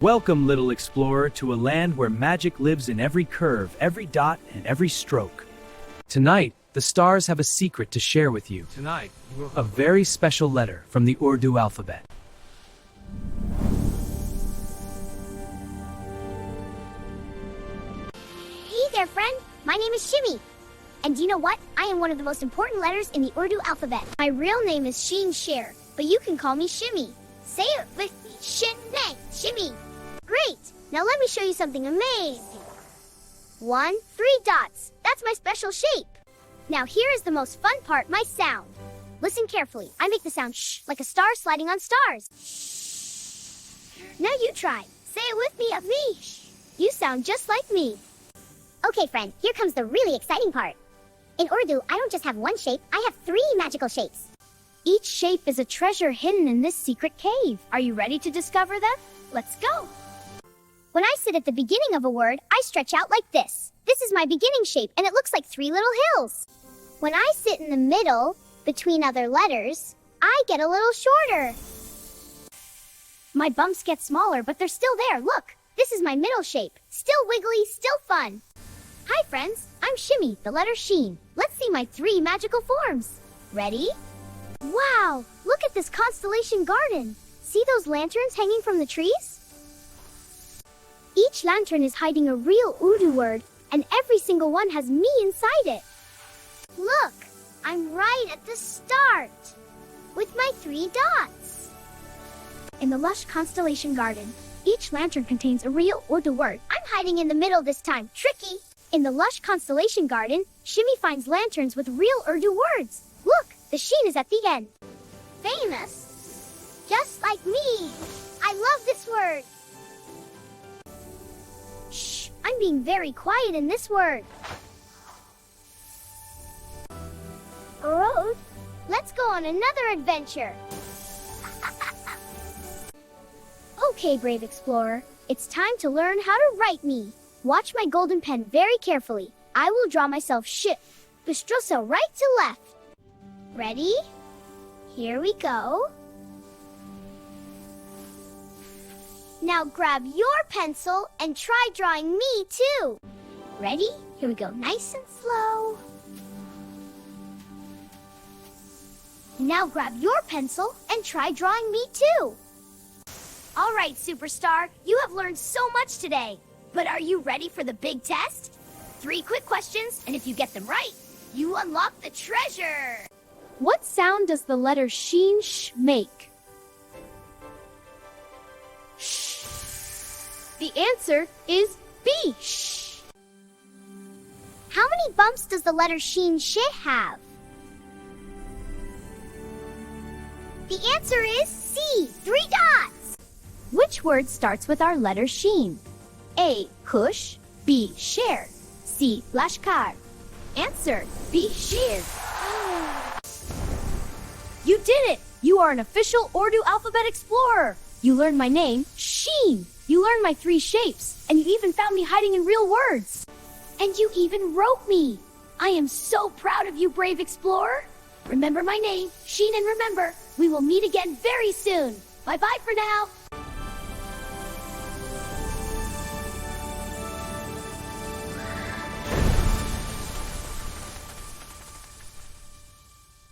Welcome, little explorer, to a land where magic lives in every curve, every dot, and every stroke. Tonight, the stars have a secret to share with you. A very special letter from the Urdu alphabet. Hey there, friend. My name is Shimmy. And do you know what? I am one of the most important letters in the Urdu alphabet. My real name is Sheen, but you can call me Shimmy. Say it with me. Shimmy. Great. Now let me show you something amazing. 1, 3 dots. That's my special shape. Now here is the most fun part, my sound. Listen carefully. I make the sound shh, like a star sliding on stars. Now you try. Say it with me, of me. You sound just like me. Okay, friend, here comes the really exciting part. In Urdu, I don't just have one shape, I have 3 magical shapes. Each shape is a treasure hidden in this secret cave. Are you ready to discover them? Let's go! When I sit at the beginning of a word, I stretch out like this. This is my beginning shape, and it looks like 3 little hills. When I sit in the middle, between other letters, I get a little shorter. My bumps get smaller, but they're still there. Look, this is my middle shape. Still wiggly, still fun. Hi, friends. I'm Shimmy, the letter Sheen. Let's see my 3 magical forms. Ready? Wow, look at this constellation garden. See those lanterns hanging from the trees? Each lantern is hiding a real Urdu word, and every single one has me inside it. Look, I'm right at the start, with my 3 dots. In the lush constellation garden, each lantern contains a real Urdu word. I'm hiding in the middle this time, tricky. In the lush constellation garden, Shimmy finds lanterns with real Urdu words. Look, the Sheen is at the end. Famous. Just like me. I love this word. Shh, I'm being very quiet in this word. Road, let's go on another adventure. Okay, brave explorer, it's time to learn how to write me. Watch my golden pen very carefully. I will draw myself Bistroso right to left. Ready? Here we go. Now grab your pencil and try drawing me too. Ready? Here we go, nice and slow. Now grab your pencil and try drawing me too. All right, superstar, you have learned so much today. But are you ready for the big test? 3 quick questions, and if you get them right, you unlock the treasure. What sound does the letter Sheen make? Shh. The answer is B. Shh. How many bumps does the letter Sheen have? The answer is C. 3 dots. Which word starts with our letter Sheen? A. Kush. B. Share. C. Lashkar. Answer B. Sheer. You did it! You are an official Urdu alphabet explorer. You learned my name, Sheen. You learned my 3 shapes, and you even found me hiding in real words. And you even wrote me. I am so proud of you, brave explorer. Remember my name, Sheen, and remember, we will meet again very soon. Bye-bye for now.